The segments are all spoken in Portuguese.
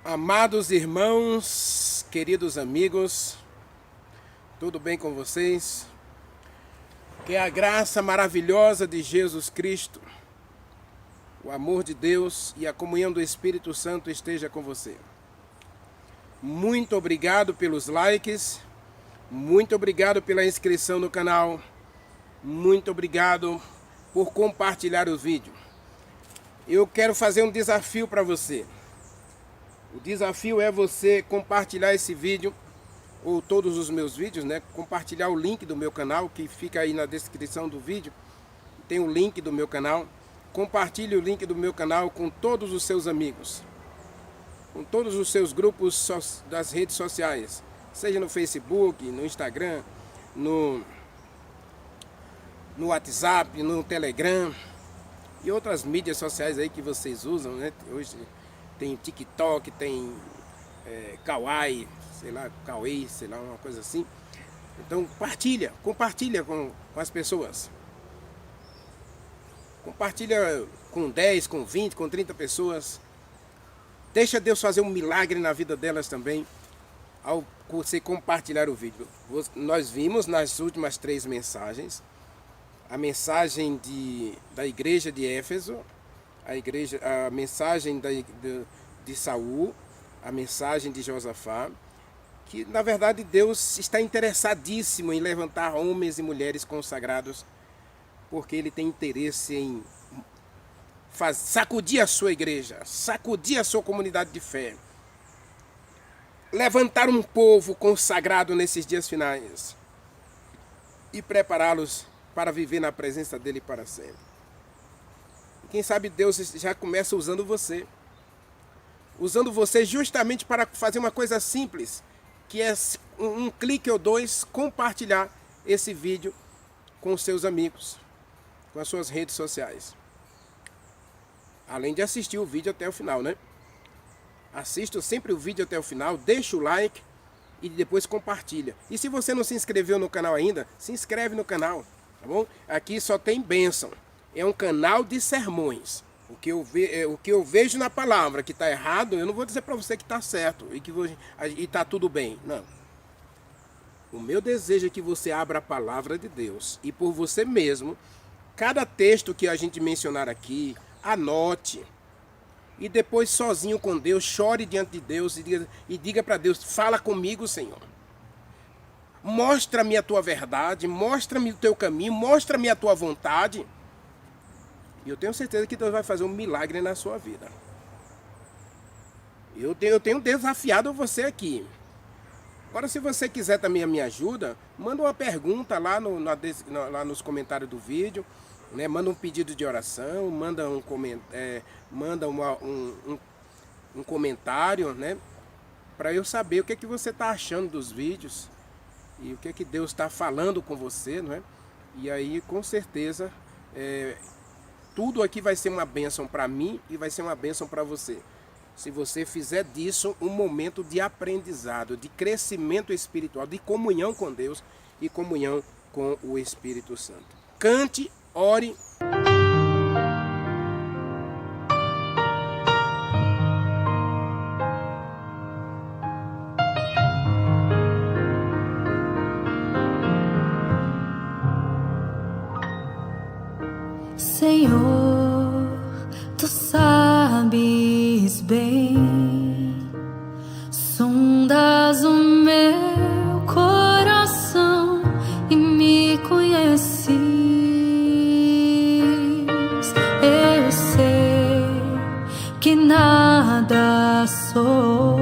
Amados irmãos, queridos amigos, tudo bem com vocês? Que a graça maravilhosa de Jesus Cristo, o amor de Deus e a comunhão do Espírito Santo esteja com você. Muito obrigado pelos likes, muito obrigado pela inscrição no canal, muito obrigado por compartilhar o vídeo. Eu quero fazer um desafio para você. O desafio é você compartilhar esse vídeo, ou todos os meus vídeos, né? Compartilhar o link do meu canal, que fica aí na descrição do vídeo. Tem o link do meu canal. Compartilhe o link do meu canal com todos os seus amigos. Com todos os seus grupos das redes sociais. Seja no Facebook, no Instagram, no WhatsApp, no Telegram. E outras mídias sociais aí que vocês usam, né? Hoje tem TikTok, tem Kawaii, sei lá, Kawaii, sei lá, uma coisa assim. Então compartilha com as pessoas. Compartilha com 10, com 20, com 30 pessoas. Deixa Deus fazer um milagre na vida delas também, ao você compartilhar o vídeo. Nós vimos nas últimas 3 mensagens, a mensagem da igreja de Éfeso, a mensagem de Saul, a mensagem de Josafá, que na verdade Deus está interessadíssimo em levantar homens e mulheres consagrados, porque Ele tem interesse em sacudir a sua igreja, sacudir a sua comunidade de fé, levantar um povo consagrado nesses dias finais e prepará-los para viver na presença dEle para sempre. Quem sabe Deus já começa usando você. Usando você justamente para fazer uma coisa simples, que é um clique ou dois, compartilhar esse vídeo com os seus amigos, com as suas redes sociais. Além de assistir o vídeo até o final, né? Assista sempre o vídeo até o final, deixa o like e depois compartilha. E se você não se inscreveu no canal ainda, se inscreve no canal, tá bom? Aqui só tem bênção. É um canal de sermões. O que eu vejo na palavra que está errado, eu não vou dizer para você que está certo e está tudo bem. Não. O meu desejo é que você abra a palavra de Deus e por você mesmo, cada texto que a gente mencionar aqui, anote. E depois sozinho com Deus, chore diante de Deus e diga para Deus, fala comigo, Senhor. Mostra-me a tua verdade, mostra-me o teu caminho, mostra-me a tua vontade. E eu tenho certeza que Deus vai fazer um milagre na sua vida. Eu tenho desafiado você aqui. Agora, se você quiser também a minha ajuda, manda uma pergunta lá, lá nos comentários do vídeo, né? Manda um pedido de oração, manda um comentário, né? Para eu saber o que é que você está achando dos vídeos e o que é que Deus está falando com você, não é? E aí, com certeza, tudo aqui vai ser uma bênção para mim e vai ser uma bênção para você. Se você fizer disso um momento de aprendizado, de crescimento espiritual, de comunhão com Deus e comunhão com o Espírito Santo. Cante, ore. Senhor, tu sabes bem, sondas o meu coração e me conheces. Eu sei que nada sou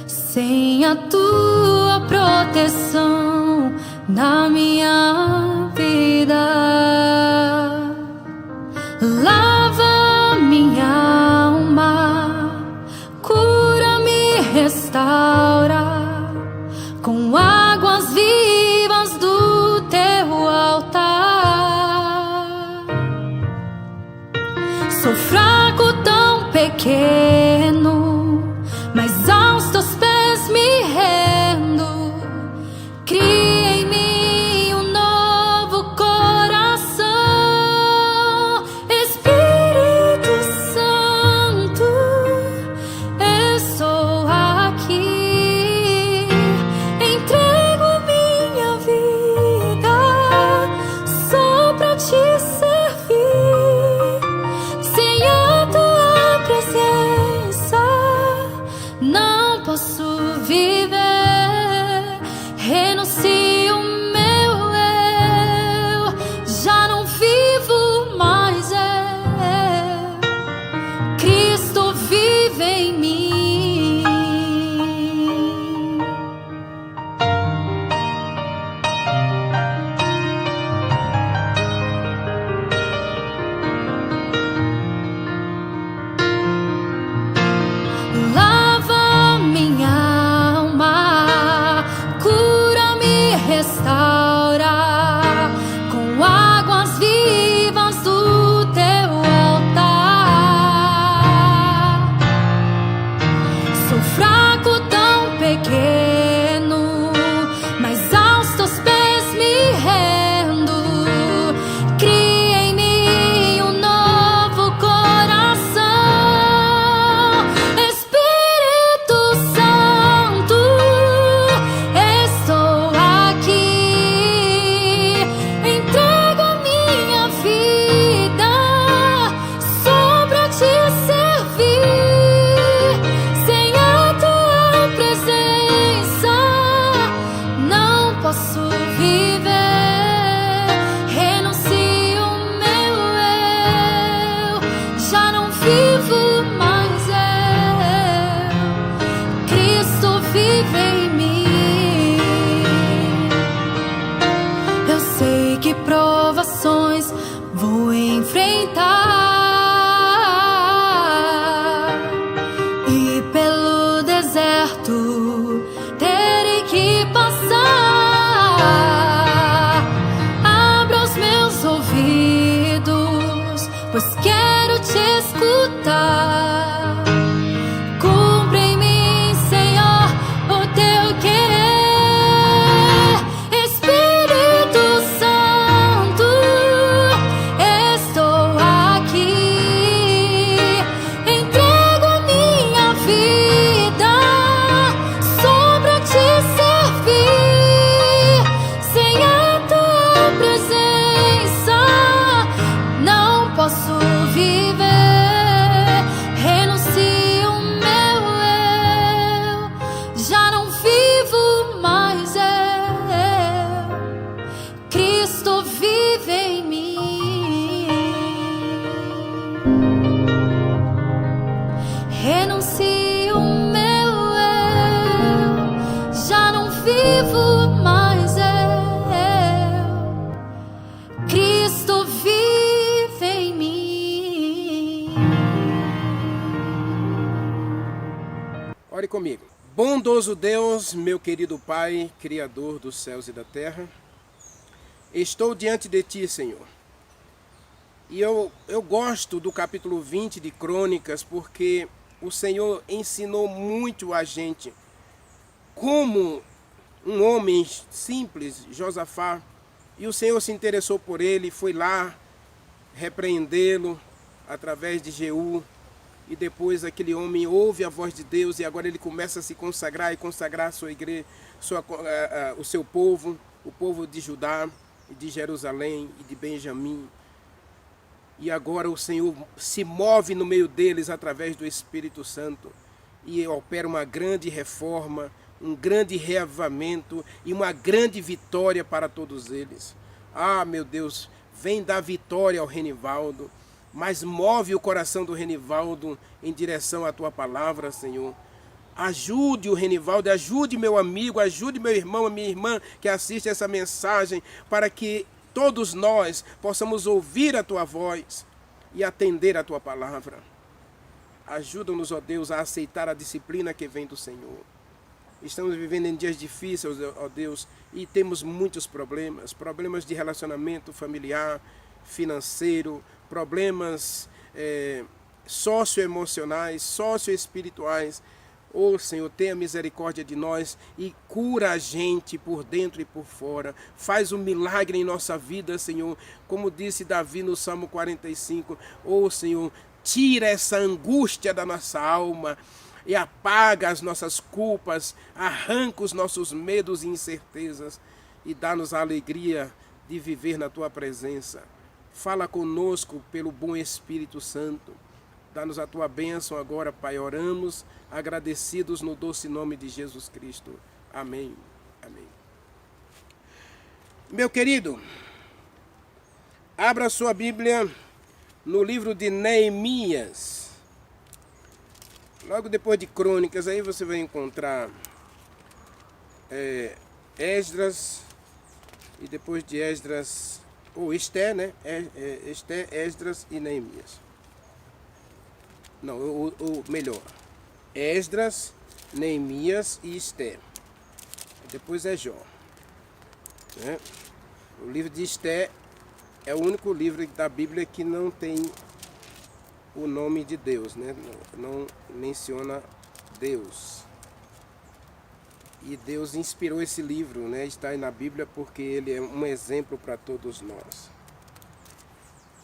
sem a tua proteção na minha vida. Lava minha alma, cura-me, restaura com águas vivas do teu altar. Sou fraco, tão pequeno, mas aos teus pés me rendo. Cria em mim um novo coração, Espírito Santo. Ore comigo. Bondoso Deus, meu querido Pai, Criador dos céus e da terra, estou diante de Ti, Senhor. E eu gosto do capítulo 20 de Crônicas, porque o Senhor ensinou muito a gente como um homem simples, Josafá, e o Senhor se interessou por ele, foi lá repreendê-lo através de Jeú, e depois aquele homem ouve a voz de Deus e agora ele começa a se consagrar e consagrar a sua igreja, o seu povo, o povo de Judá e de Jerusalém e de Benjamim. E agora o Senhor se move no meio deles através do Espírito Santo e opera uma grande reforma, um grande reavivamento e uma grande vitória para todos eles. Ah, meu Deus, vem dar vitória ao Renivaldo, mas move o coração do Renivaldo em direção à Tua palavra, Senhor. Ajude o Renivaldo, ajude meu amigo, ajude meu irmão, a minha irmã que assiste essa mensagem, para que todos nós possamos ouvir a Tua voz e atender a Tua palavra. Ajuda-nos, ó Deus, a aceitar a disciplina que vem do Senhor. Estamos vivendo em dias difíceis, ó Deus, e temos muitos problemas de relacionamento familiar, financeiro, problemas socioemocionais, socioespirituais. Ô Senhor, tenha misericórdia de nós e cura a gente por dentro e por fora. Faz um milagre em nossa vida, Senhor. Como disse Davi no Salmo 45, ô Senhor, tira essa angústia da nossa alma e apaga as nossas culpas, arranca os nossos medos e incertezas e dá-nos a alegria de viver na Tua presença. Fala conosco pelo bom Espírito Santo. Dá-nos a Tua bênção agora, Pai. Oramos agradecidos no doce nome de Jesus Cristo. Amém. Amém. Meu querido, abra sua Bíblia no livro de Neemias. Logo depois de Crônicas, aí você vai encontrar Esdras, e depois de Esdras, ou Esté, né? Esté, Esdras e Neemias. Não, o melhor. Esdras, Neemias e Esté. Depois é Jó. Né? O livro de Esté é o único livro da Bíblia que não tem o nome de Deus, né? Não menciona Deus. E Deus inspirou esse livro, né? Está aí na Bíblia porque ele é um exemplo para todos nós.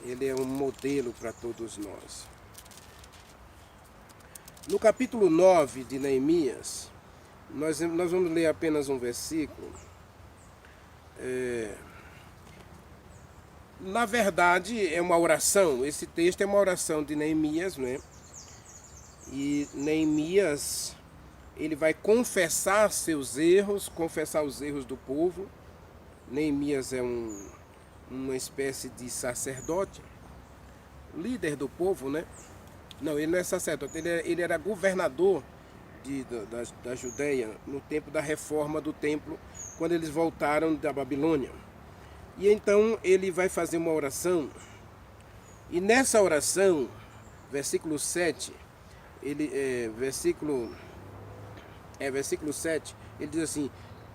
Ele é um modelo para todos nós. No capítulo 9 de Neemias, nós vamos ler apenas um versículo. Na verdade, é uma oração. Esse texto é uma oração de Neemias, né? E Neemias, ele vai confessar seus erros, confessar os erros do povo. Neemias é uma espécie de sacerdote, líder do povo, né? Não, ele não é sacerdote, ele era governador da Judeia no tempo da reforma do templo, quando eles voltaram da Babilônia. E então ele vai fazer uma oração, e nessa oração, versículo 7, versículo 7, ele diz assim: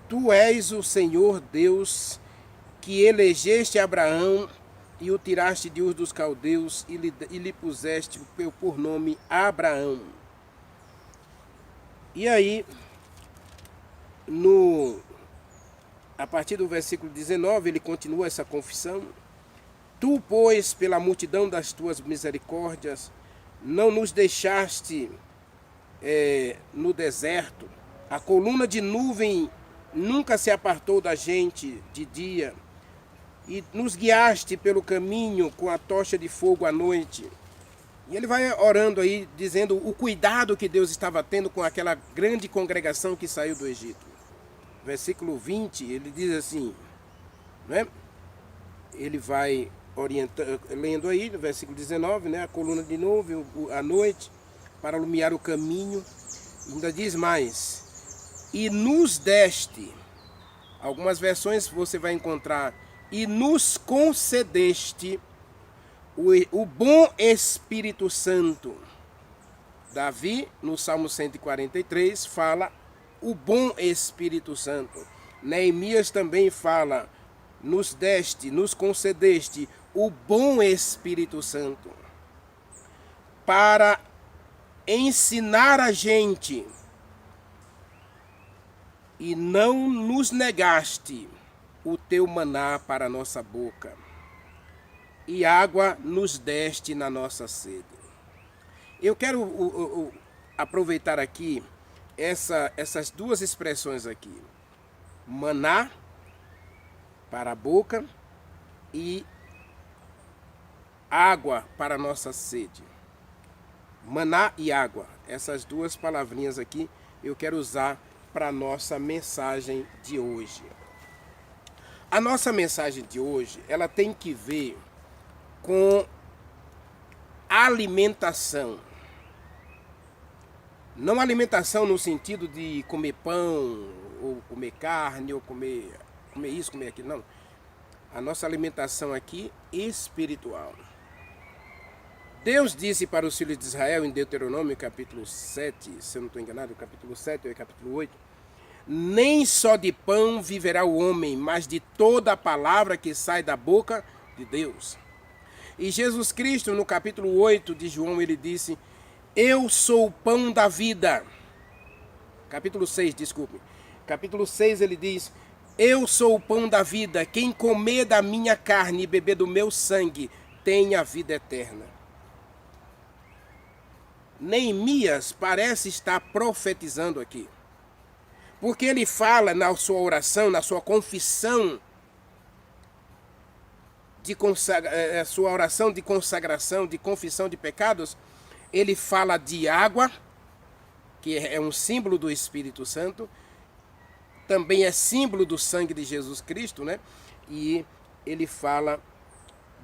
Tu és o Senhor Deus que elegeste Abraão e o tiraste de Ur dos Caldeus e lhe puseste por nome Abraão. E aí, a partir do versículo 19, ele continua essa confissão. Tu, pois, pela multidão das tuas misericórdias, não nos deixaste no deserto. A coluna de nuvem nunca se apartou da gente de dia. E nos guiaste pelo caminho com a tocha de fogo à noite. E ele vai orando aí, dizendo o cuidado que Deus estava tendo com aquela grande congregação que saiu do Egito. Versículo 20, ele diz assim, né? Ele vai orientando, lendo aí, no versículo 19, né? A coluna de nuvem à noite, para iluminar o caminho. Ainda diz mais, e nos deste. Algumas versões você vai encontrar, e nos concedeste o bom Espírito Santo. Davi, no Salmo 143, fala o bom Espírito Santo. Neemias também fala, nos concedeste o bom Espírito Santo para ensinar a gente, e não nos negaste o teu maná para a nossa boca, e água nos deste na nossa sede. Eu quero aproveitar aqui essas duas expressões aqui. Maná para a boca e água para a nossa sede. Maná e água. Essas duas palavrinhas aqui eu quero usar para a nossa mensagem de hoje. A nossa mensagem de hoje, ela tem que ver com alimentação. Não alimentação no sentido de comer pão, ou comer carne, ou comer isso, comer aquilo, não. A nossa alimentação aqui espiritual. Deus disse para os filhos de Israel em Deuteronômio capítulo 7, se eu não estou enganado, capítulo 7 ou capítulo 8, nem só de pão viverá o homem, mas de toda a palavra que sai da boca de Deus. E Jesus Cristo, no capítulo 8 de João, ele disse, eu sou o pão da vida. Capítulo 6, desculpe. Capítulo 6 ele diz, eu sou o pão da vida, quem comer da minha carne e beber do meu sangue, tem a vida eterna. Neemias parece estar profetizando aqui. Porque ele fala na sua oração, na sua confissão, sua oração de consagração, de confissão de pecados, ele fala de água, que é um símbolo do Espírito Santo, também é símbolo do sangue de Jesus Cristo, né? E ele fala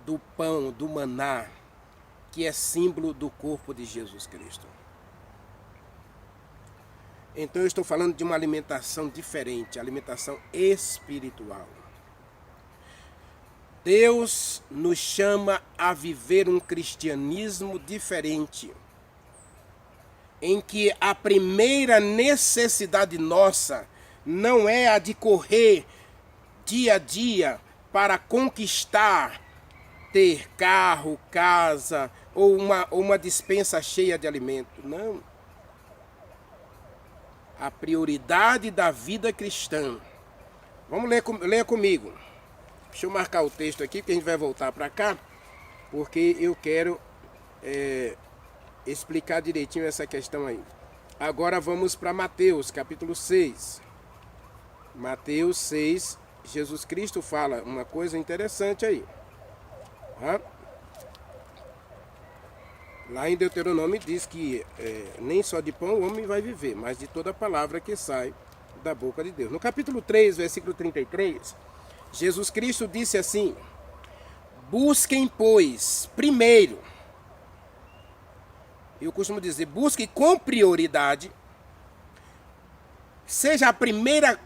do pão, do maná, que é símbolo do corpo de Jesus Cristo. Então eu estou falando de uma alimentação diferente, alimentação espiritual. Deus nos chama a viver um cristianismo diferente, em que a primeira necessidade nossa não é a de correr dia a dia para conquistar, ter carro, casa ou uma despensa cheia de alimento. Não. A prioridade da vida cristã. Vamos ler comigo. Deixa eu marcar o texto aqui, porque a gente vai voltar para cá, porque eu quero explicar direitinho essa questão aí. Agora vamos para Mateus, capítulo 6. Mateus 6, Jesus Cristo fala uma coisa interessante aí. Lá em Deuteronômio diz que nem só de pão o homem vai viver, mas de toda palavra que sai da boca de Deus. No capítulo 3, versículo 33, Jesus Cristo disse assim, busquem, pois, primeiro, eu costumo dizer, busque com prioridade, seja a primeira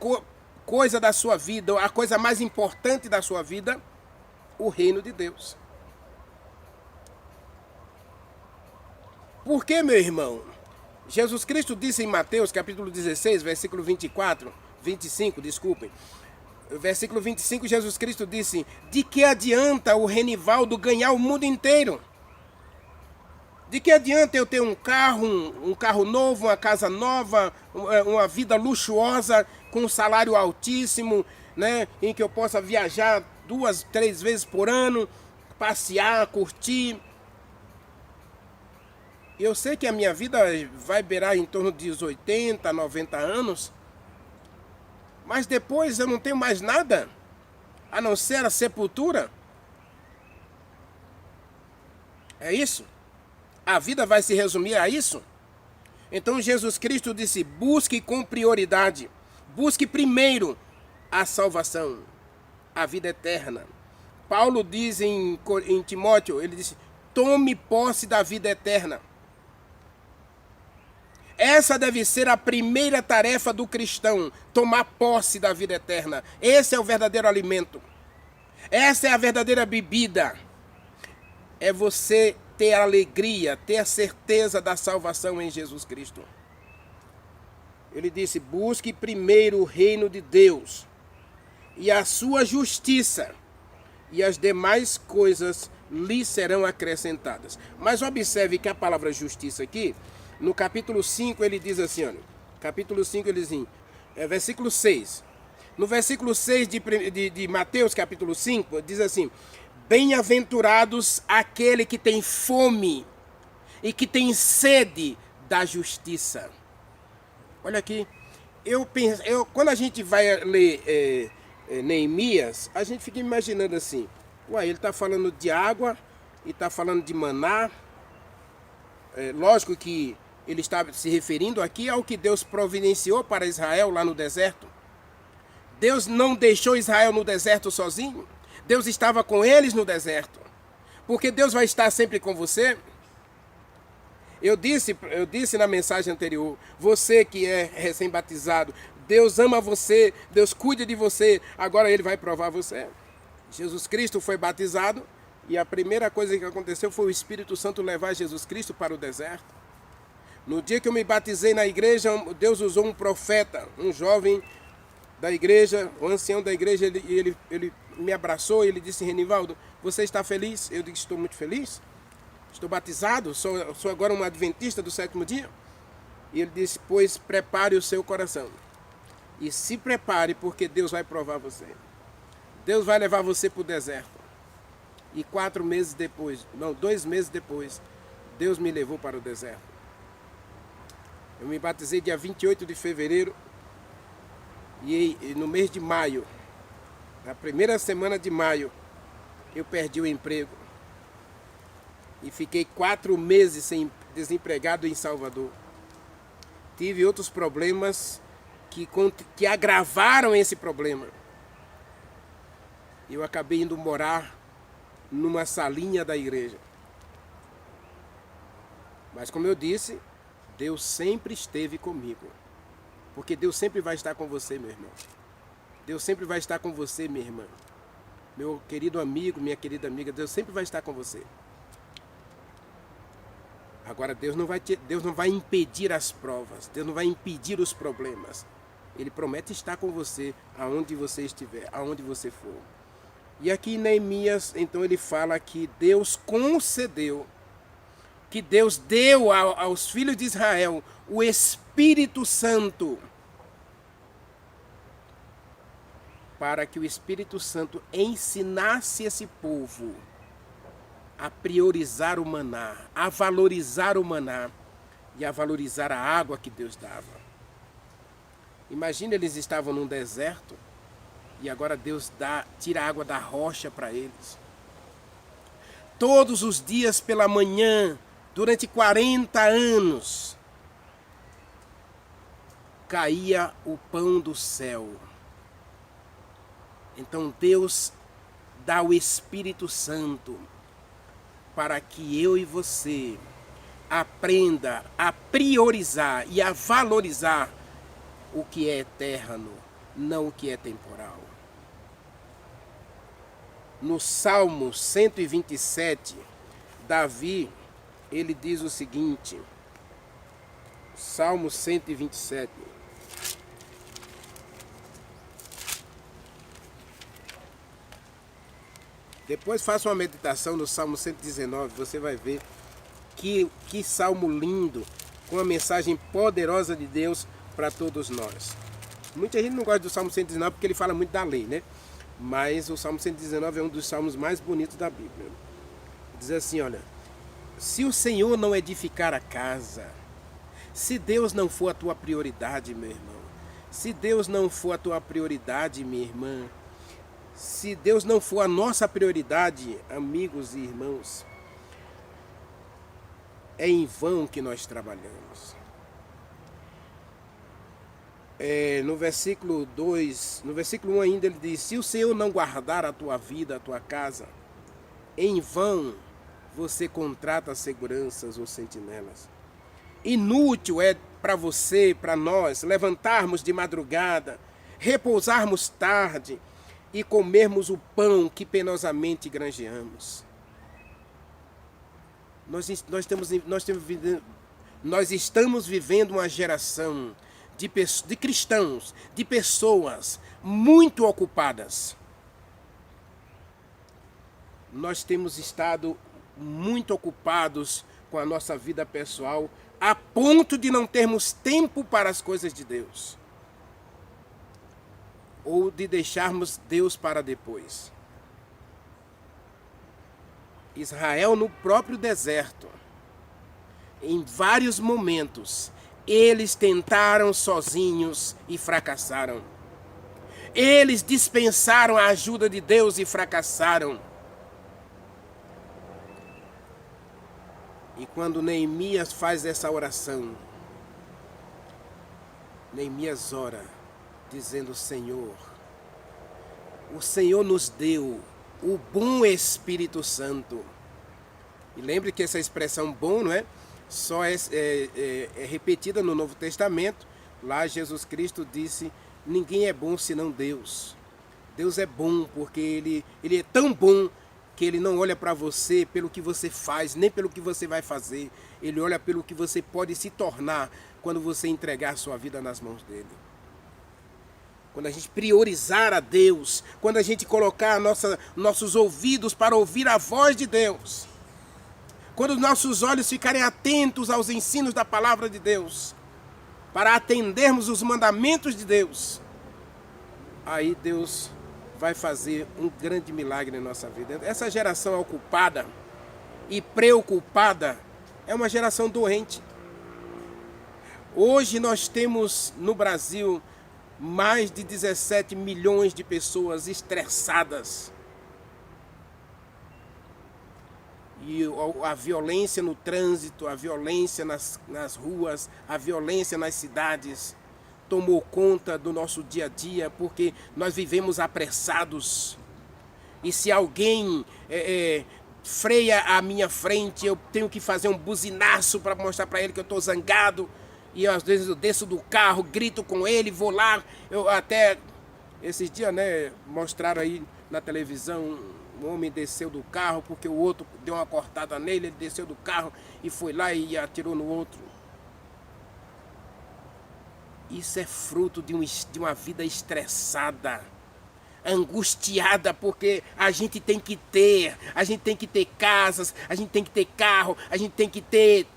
coisa da sua vida, a coisa mais importante da sua vida, o reino de Deus. Por que, meu irmão? Jesus Cristo disse em Mateus, capítulo 16, versículo 25, desculpem. Versículo 25, Jesus Cristo disse, de que adianta o Renivaldo ganhar o mundo inteiro? De que adianta eu ter um carro novo, uma casa nova, uma vida luxuosa, com um salário altíssimo, né, em que eu possa viajar 2, 3 vezes por ano, passear, curtir? Eu sei que a minha vida vai beirar em torno de 80, 90 anos, mas depois eu não tenho mais nada, a não ser a sepultura. É isso? A vida vai se resumir a isso? Então Jesus Cristo disse, busque com prioridade, busque primeiro a salvação, a vida eterna. Paulo diz em Timóteo, ele disse, tome posse da vida eterna. Essa deve ser a primeira tarefa do cristão, tomar posse da vida eterna. Esse é o verdadeiro alimento. Essa é a verdadeira bebida. É você ter alegria, ter a certeza da salvação em Jesus Cristo. Ele disse: busque primeiro o reino de Deus e a sua justiça, e as demais coisas lhe serão acrescentadas. Mas observe que a palavra justiça aqui, no capítulo 5, ele diz assim, olha, capítulo 5 ele diz assim, versículo 6. No versículo 6 de Mateus, capítulo 5, diz assim: bem-aventurados aquele que tem fome e que tem sede da justiça. Olha aqui, quando a gente vai ler Neemias, a gente fica imaginando assim, uai, ele está falando de água e está falando de maná. Lógico que ele está se referindo aqui ao que Deus providenciou para Israel lá no deserto. Deus não deixou Israel no deserto sozinho. Deus estava com eles no deserto. Porque Deus vai estar sempre com você. Eu disse na mensagem anterior, você que é recém-batizado, Deus ama você, Deus cuida de você, agora Ele vai provar você. Jesus Cristo foi batizado e a primeira coisa que aconteceu foi o Espírito Santo levar Jesus Cristo para o deserto. No dia que eu me batizei na igreja, Deus usou um profeta, um jovem da igreja, um ancião da igreja, ele me abraçou e ele disse: Renivaldo, você está feliz? Eu disse: estou muito feliz. Estou batizado, sou agora um adventista do 7º dia. E ele disse: pois prepare o seu coração. E se prepare, porque Deus vai provar você. Deus vai levar você para o deserto. E 2 meses depois, Deus me levou para o deserto. Eu me batizei dia 28 de fevereiro. E no mês de maio, na primeira semana de maio, eu perdi o emprego. E fiquei 4 meses desempregado em Salvador. Tive outros problemas que agravaram esse problema. Eu acabei indo morar numa salinha da igreja. Mas como eu disse, Deus sempre esteve comigo. Porque Deus sempre vai estar com você, meu irmão. Deus sempre vai estar com você, minha irmã. Meu querido amigo, minha querida amiga, Deus sempre vai estar com você. Agora, Deus não vai impedir as provas, Deus não vai impedir os problemas. Ele promete estar com você aonde você estiver, aonde você for. E aqui em Neemias, então ele fala que Deus concedeu, que Deus deu aos filhos de Israel o Espírito Santo, para que o Espírito Santo ensinasse esse povo a priorizar o maná, a valorizar o maná e a valorizar a água que Deus dava. Imagina, eles estavam num deserto e agora Deus tira a água da rocha para eles. Todos os dias pela manhã, durante 40 anos, caía o pão do céu. Então Deus dá o Espírito Santo para que eu e você aprenda a priorizar e a valorizar o que é eterno, não o que é temporal. No Salmo 127, Davi, ele diz o seguinte, Salmo 127. Depois faça uma meditação no Salmo 119, você vai ver que salmo lindo, com uma mensagem poderosa de Deus para todos nós. Muita gente não gosta do Salmo 119 porque ele fala muito da lei, né? Mas o Salmo 119 é um dos salmos mais bonitos da Bíblia. Diz assim, olha: se o Senhor não edificar a casa, se Deus não for a tua prioridade, meu irmão, se Deus não for a tua prioridade, minha irmã, se Deus não for a nossa prioridade, amigos e irmãos, é em vão que nós trabalhamos. No versículo 2, no versículo 1 ainda ele diz: se o Senhor não guardar a tua vida, a tua casa, em vão você contrata seguranças ou sentinelas. Inútil é para você, para nós, levantarmos de madrugada, repousarmos tarde e comermos o pão que penosamente granjeamos. Nós estamos vivendo uma geração de cristãos, de pessoas muito ocupadas. Nós temos estado muito ocupados com a nossa vida pessoal, a ponto de não termos tempo para as coisas de Deus. Ou de deixarmos Deus para depois. Israel, no próprio deserto, em vários momentos, eles tentaram sozinhos e fracassaram. Eles dispensaram a ajuda de Deus e fracassaram. E quando Neemias faz essa oração, Neemias ora, dizendo: Senhor, o Senhor nos deu o bom Espírito Santo. E lembre que essa expressão bom, não é? Só é repetida no Novo Testamento. Lá Jesus Cristo disse: ninguém é bom senão Deus. Deus é bom porque Ele é tão bom que Ele não olha para você pelo que você faz, nem pelo que você vai fazer. Ele olha pelo que você pode se tornar quando você entregar sua vida nas mãos dEle. Quando a gente priorizar a Deus, quando a gente colocar nossos ouvidos para ouvir a voz de Deus, quando os nossos olhos ficarem atentos aos ensinos da palavra de Deus, para atendermos os mandamentos de Deus, aí Deus vai fazer um grande milagre na nossa vida. Essa geração ocupada e preocupada é uma geração doente. Hoje nós temos no Brasil mais de 17 milhões de pessoas estressadas. E a violência no trânsito, a violência nas ruas, a violência nas cidades tomou conta do nosso dia a dia, porque nós vivemos apressados. E se alguém freia a minha frente, eu tenho que fazer um buzinaço para mostrar para ele que eu estou zangado. E às vezes eu desço do carro, grito com ele, vou lá. Eu até esses dias, né, mostraram aí na televisão, um homem desceu do carro porque o outro deu uma cortada nele, ele desceu do carro e foi lá e atirou no outro. Isso é fruto de uma vida estressada, angustiada, porque a gente tem que ter casas, a gente tem que ter carro, a gente tem que ter,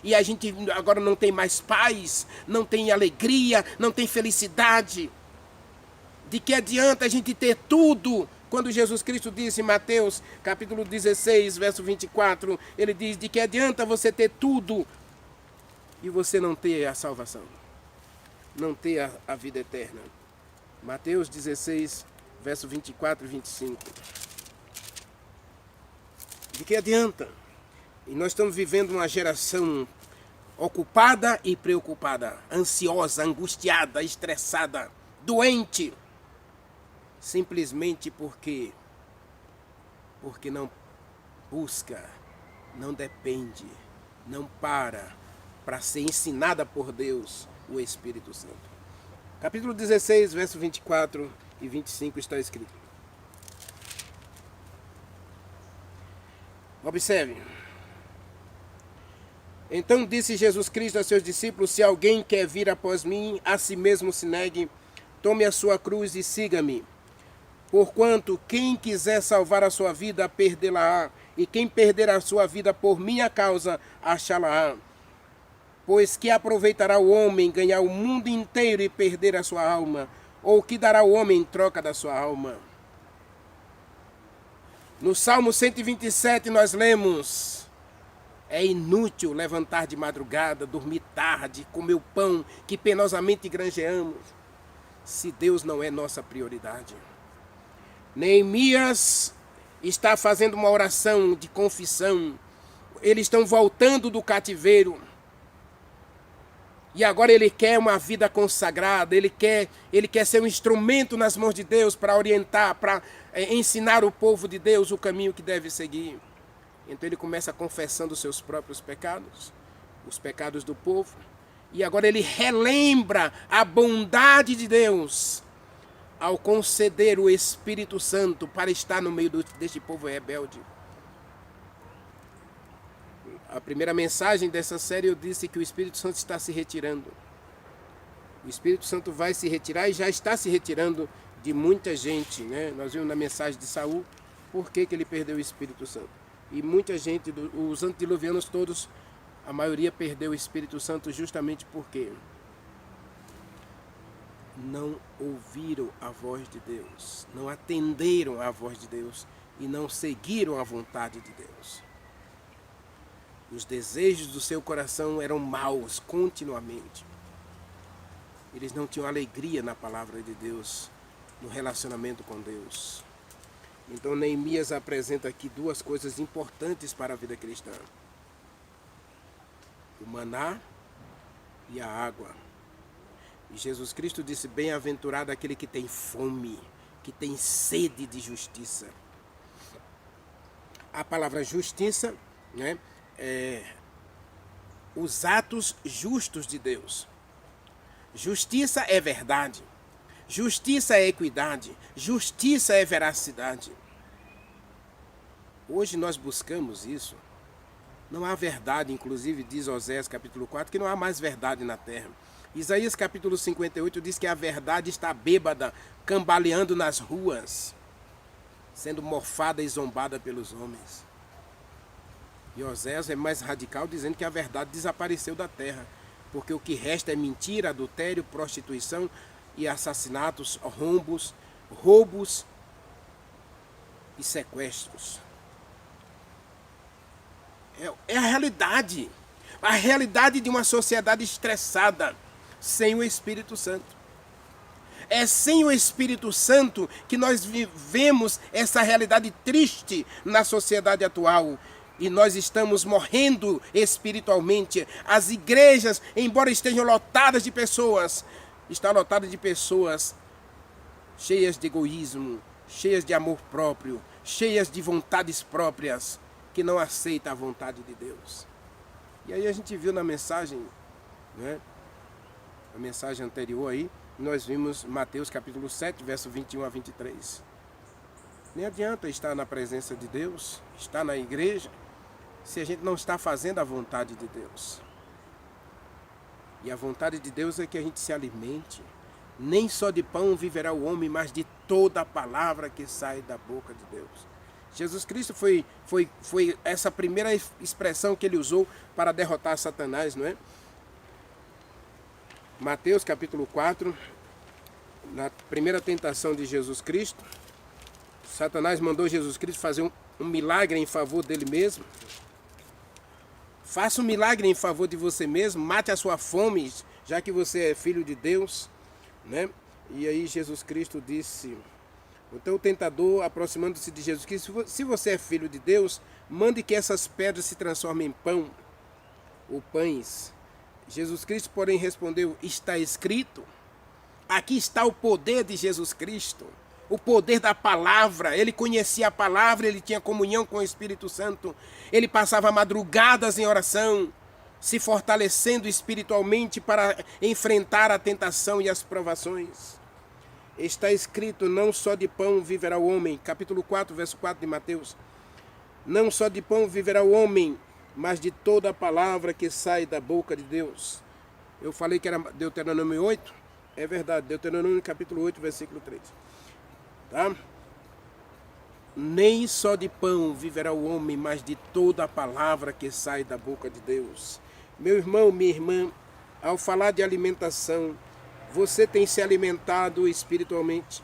e a gente agora não tem mais paz, não tem alegria, não tem felicidade. De que adianta a gente ter tudo? Quando Jesus Cristo disse em Mateus capítulo 16, verso 24, ele diz: de que adianta você ter tudo e você não ter a salvação, não ter a vida eterna? Mateus 16, verso 24 e 25. De que adianta? E nós estamos vivendo uma geração ocupada e preocupada, ansiosa, angustiada, estressada, doente, simplesmente porque não busca, não depende, não para ser ensinada por Deus o Espírito Santo. Capítulo 16, verso 24 e 25 está escrito. Observe. Então disse Jesus Cristo a seus discípulos: se alguém quer vir após mim, a si mesmo se negue, tome a sua cruz e siga-me. Porquanto quem quiser salvar a sua vida, perdê-la-á, e quem perder a sua vida por minha causa, achá-la-á. Pois que aproveitará o homem ganhar o mundo inteiro e perder a sua alma? Ou que dará o homem em troca da sua alma? No Salmo 127 nós lemos: é inútil levantar de madrugada, dormir tarde, comer o pão que penosamente granjeamos, se Deus não é nossa prioridade. Neemias está fazendo uma oração de confissão. Eles estão voltando do cativeiro. E agora ele quer uma vida consagrada, ele quer ser um instrumento nas mãos de Deus para orientar, para ensinar o povo de Deus o caminho que deve seguir. Então ele começa confessando os seus próprios pecados, os pecados do povo. E agora ele relembra a bondade de Deus ao conceder o Espírito Santo para estar no meio deste povo rebelde. A primeira mensagem dessa série eu disse que o Espírito Santo está se retirando. O Espírito Santo vai se retirar e já está se retirando de muita gente, né? Nós vimos na mensagem de Saul por que ele perdeu o Espírito Santo. E muita gente, os antediluvianos todos, a maioria perdeu o Espírito Santo justamente porque não ouviram a voz de Deus, não atenderam à voz de Deus e não seguiram a vontade de Deus. Os desejos do seu coração eram maus continuamente. Eles não tinham alegria na palavra de Deus, no relacionamento com Deus. Então Neemias apresenta aqui duas coisas importantes para a vida cristã: o maná e a água. E Jesus Cristo disse: bem-aventurado aquele que tem fome, que tem sede de justiça. A palavra justiça, né, os atos justos de Deus. Justiça é verdade, justiça é equidade, justiça é veracidade. Hoje nós buscamos isso. Não há verdade, inclusive diz Oséias capítulo 4, que não há mais verdade na terra. Isaías capítulo 58 diz que a verdade está bêbada, cambaleando nas ruas, sendo morfada e zombada pelos homens. E Oséias é mais radical, dizendo que a verdade desapareceu da terra, porque o que resta é mentira, adultério, prostituição e assassinatos, roubos e sequestros. É a realidade de uma sociedade estressada, sem o Espírito Santo. É sem o Espírito Santo que nós vivemos essa realidade triste na sociedade atual. E nós estamos morrendo espiritualmente. As igrejas, embora estejam lotadas de pessoas, estão lotadas de pessoas cheias de egoísmo, cheias de amor próprio, cheias de vontades próprias, que não aceitam a vontade de Deus. E aí a gente viu na mensagem, né, a mensagem anterior aí, nós vimos Mateus capítulo 7, verso 21 a 23. Nem adianta estar na presença de Deus, estar na igreja, se a gente não está fazendo a vontade de Deus. E a vontade de Deus é que a gente se alimente. Nem só de pão viverá o homem, mas de toda a palavra que sai da boca de Deus. Jesus Cristo foi essa primeira expressão que ele usou para derrotar Satanás, não é? Mateus capítulo 4, na primeira tentação de Jesus Cristo, Satanás mandou Jesus Cristo fazer um milagre em favor dele mesmo. Faça um milagre em favor de você mesmo, mate a sua fome, já que você é filho de Deus, né? E aí Jesus Cristo disse, então o tentador, aproximando-se de Jesus Cristo, se você é filho de Deus, mande que essas pedras se transformem em pão, ou pães. Jesus Cristo, porém, respondeu, está escrito. Aqui está o poder de Jesus Cristo, o poder da palavra. Ele conhecia a palavra, ele tinha comunhão com o Espírito Santo, ele passava madrugadas em oração, se fortalecendo espiritualmente para enfrentar a tentação e as provações. Está escrito, não só de pão viverá o homem, capítulo 4, verso 4 de Mateus. Não só de pão viverá o homem, mas de toda a palavra que sai da boca de Deus. Eu falei que era Deuteronômio 8, é verdade, Deuteronômio capítulo 8, versículo 3. Tá? Nem só de pão viverá o homem, mas de toda a palavra que sai da boca de Deus. Meu irmão, minha irmã, ao falar de alimentação, você tem se alimentado espiritualmente?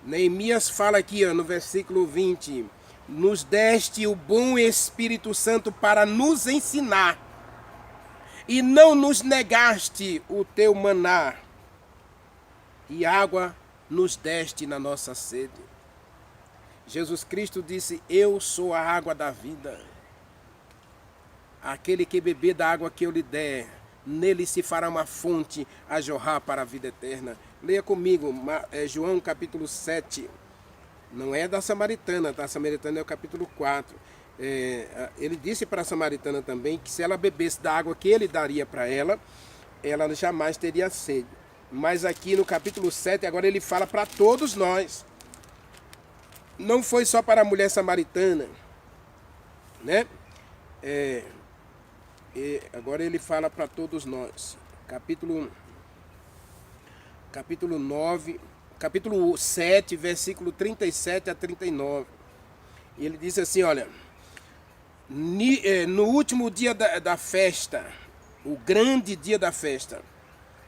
Neemias fala aqui, no versículo 20, nos deste o bom Espírito Santo para nos ensinar, e não nos negaste o teu maná, e água nos deste na nossa sede. Jesus Cristo disse, eu sou a água da vida. Aquele que beber da água que eu lhe der, nele se fará uma fonte a jorrar para a vida eterna. Leia comigo, João capítulo 7. Não é da samaritana, tá? A samaritana é o capítulo 4. Ele disse para a samaritana também que se ela bebesse da água que ele daria para ela, ela jamais teria sede. Mas aqui no capítulo 7, agora ele fala para todos nós. Não foi só para a mulher samaritana. né? Agora ele fala para todos nós. Capítulo 9, capítulo 7, versículo 37 a 39. Ele diz assim, olha, no último dia da festa, o grande dia da festa,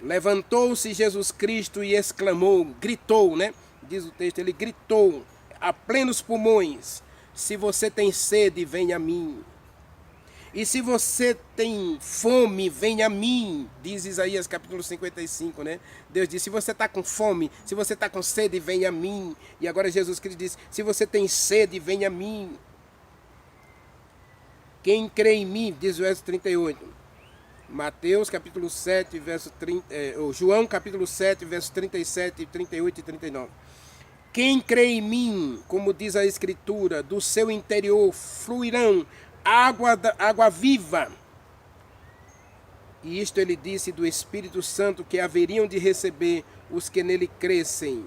levantou-se Jesus Cristo e exclamou, gritou, né? Diz o texto, ele gritou a plenos pulmões, se você tem sede, venha a mim. E se você tem fome, venha a mim, diz Isaías capítulo 55, né? Deus diz, se você está com fome, se você está com sede, venha a mim. E agora Jesus Cristo diz, se você tem sede, venha a mim. Quem crê em mim, diz o verso 38. Mateus capítulo 7, verso 30, João capítulo 7, verso 37, 38 e 39. Quem crê em mim, como diz a Escritura, do seu interior fluirão água viva. E isto ele disse do Espírito Santo que haveriam de receber os que nele crescem.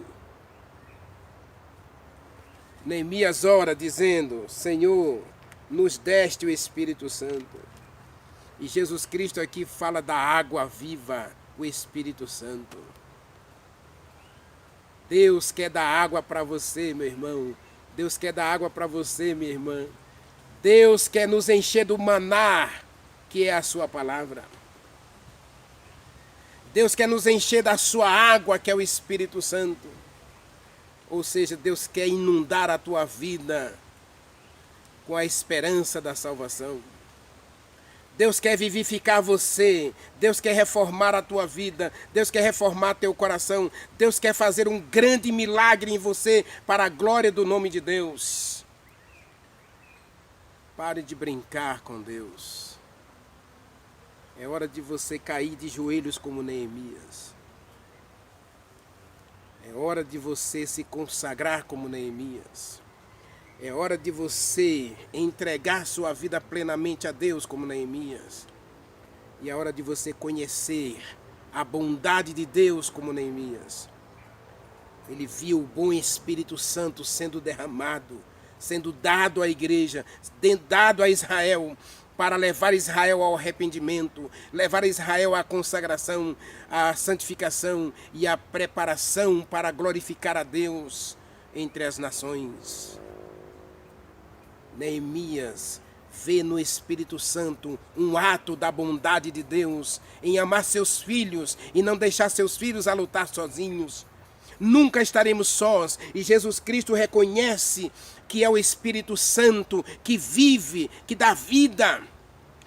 Neemias ora dizendo, Senhor, nos deste o Espírito Santo. E Jesus Cristo aqui fala da água viva, o Espírito Santo. Deus quer dar água para você, meu irmão. Deus quer dar água para você, minha irmã. Deus quer nos encher do maná, que é a sua palavra. Deus quer nos encher da sua água, que é o Espírito Santo. Ou seja, Deus quer inundar a tua vida com a esperança da salvação. Deus quer vivificar você. Deus quer reformar a tua vida. Deus quer reformar teu coração. Deus quer fazer um grande milagre em você para a glória do nome de Deus. Pare de brincar com Deus. É hora de você cair de joelhos como Neemias. É hora de você se consagrar como Neemias. É hora de você entregar sua vida plenamente a Deus como Neemias. E é hora de você conhecer a bondade de Deus como Neemias. Ele viu o bom Espírito Santo sendo derramado, sendo dado à igreja, dado a Israel, para levar Israel ao arrependimento, levar Israel à consagração, à santificação e à preparação para glorificar a Deus entre as nações. Neemias vê no Espírito Santo um ato da bondade de Deus em amar seus filhos e não deixar seus filhos a lutar sozinhos. Nunca estaremos sós e Jesus Cristo reconhece que é o Espírito Santo que vive, que dá vida.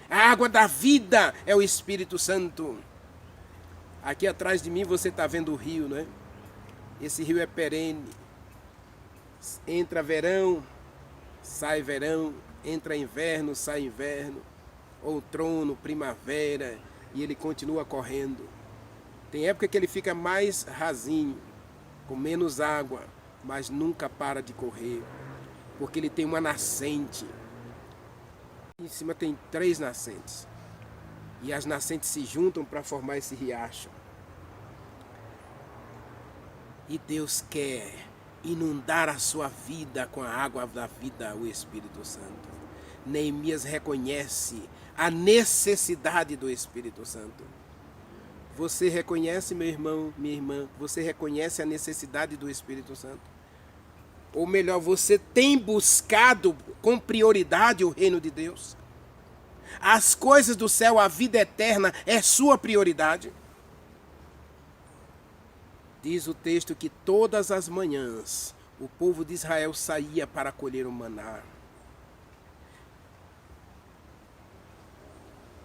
A água da vida é o Espírito Santo. Aqui atrás de mim você está vendo o rio, né? Esse rio é perene. Entra verão, sai verão. Entra inverno, sai inverno. Outono, primavera. E ele continua correndo. Tem época que ele fica mais rasinho, com menos água, mas nunca para de correr. Porque ele tem uma nascente. Em cima tem 3 nascentes. E as nascentes se juntam para formar esse riacho. E Deus quer inundar a sua vida com a água da vida, o Espírito Santo. Neemias reconhece a necessidade do Espírito Santo. Você reconhece, meu irmão, minha irmã, você reconhece a necessidade do Espírito Santo? Ou melhor, você tem buscado com prioridade o reino de Deus? As coisas do céu, a vida eterna, é sua prioridade? Diz o texto que todas as manhãs o povo de Israel saía para colher o maná.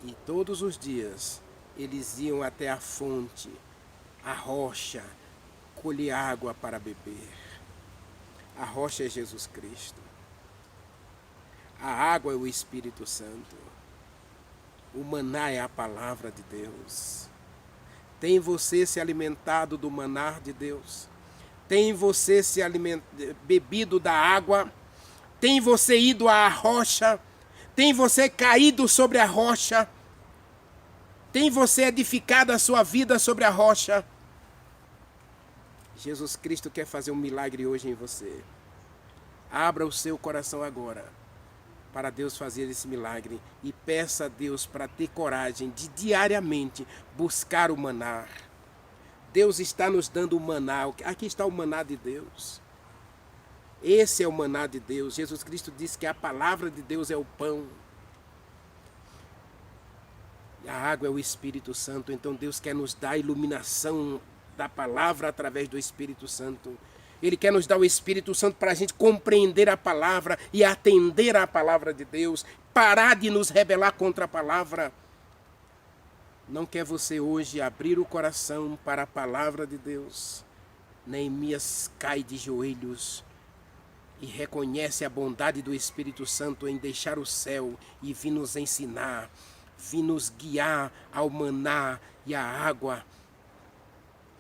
E todos os dias eles iam até a fonte, a rocha, colher água para beber. A rocha é Jesus Cristo. A água é o Espírito Santo. O maná é a palavra de Deus. Tem você se alimentado do maná de Deus? Tem você se bebido da água? Tem você ido à rocha? Tem você caído sobre a rocha? Tem você edificado a sua vida sobre a rocha? Jesus Cristo quer fazer um milagre hoje em você. Abra o seu coração agora. para Deus fazer esse milagre. E peça a Deus para ter coragem de diariamente buscar o maná. Deus está nos dando o maná. Aqui está o maná de Deus. Esse é o maná de Deus. Jesus Cristo disse que a palavra de Deus é o pão. A água é o Espírito Santo. Então Deus quer nos dar a iluminação da palavra através do Espírito Santo. Ele quer nos dar o Espírito Santo para a gente compreender a palavra e atender à palavra de Deus. Parar de nos rebelar contra a palavra. Não quer você hoje abrir o coração para a palavra de Deus? Neemias cai de joelhos e reconhece a bondade do Espírito Santo em deixar o céu e vir nos ensinar, vir nos guiar ao maná e à água,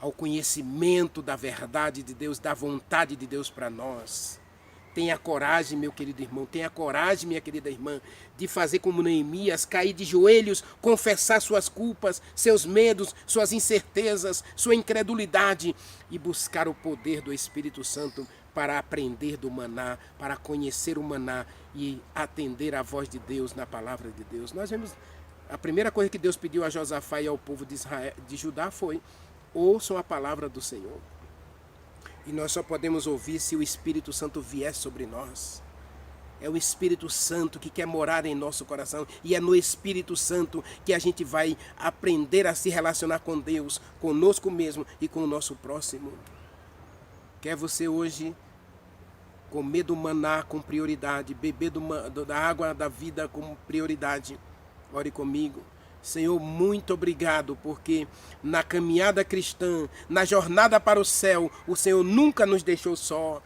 ao conhecimento da verdade de Deus, da vontade de Deus para nós. Tenha coragem, meu querido irmão, tenha coragem, minha querida irmã, de fazer como Neemias, cair de joelhos, confessar suas culpas, seus medos, suas incertezas, sua incredulidade e buscar o poder do Espírito Santo para aprender do maná, para conhecer o maná e atender à voz de Deus na palavra de Deus. Nós vemos, a primeira coisa que Deus pediu a Josafá e ao povo de Israel, de Judá foi: ouçam a palavra do Senhor. E nós só podemos ouvir se o Espírito Santo vier sobre nós. É o Espírito Santo que quer morar em nosso coração. E é no Espírito Santo que a gente vai aprender a se relacionar com Deus, conosco mesmo e com o nosso próximo. Quer você hoje comer do maná com prioridade, beber da água da vida com prioridade? Ore comigo. Senhor, muito obrigado, porque na caminhada cristã, na jornada para o céu, o Senhor nunca nos deixou só.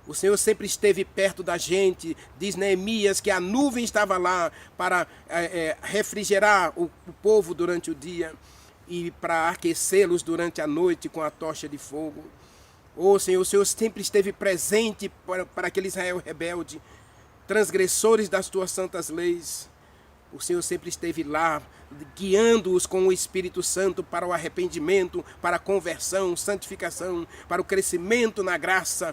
O Senhor sempre esteve perto da gente. Diz Neemias que a nuvem estava lá para refrigerar o povo durante o dia e para aquecê-los durante a noite com a tocha de fogo. Oh Senhor, o Senhor sempre esteve presente para aquele Israel rebelde, transgressores das tuas santas leis. O Senhor sempre esteve lá, guiando-os com o Espírito Santo para o arrependimento, para a conversão, santificação, para o crescimento na graça.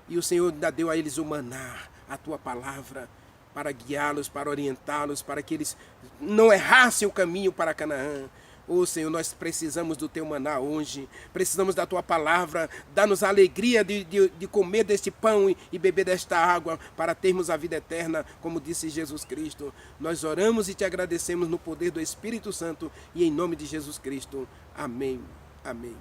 E o Senhor ainda deu a eles o maná, a tua palavra, para guiá-los, para orientá-los, para que eles não errassem o caminho para Canaã. Oh Senhor, nós precisamos do teu maná hoje, precisamos da tua palavra, dá-nos a alegria de comer deste pão e beber desta água para termos a vida eterna, como disse Jesus Cristo. Nós oramos e te agradecemos no poder do Espírito Santo e em nome de Jesus Cristo. Amém. Amém.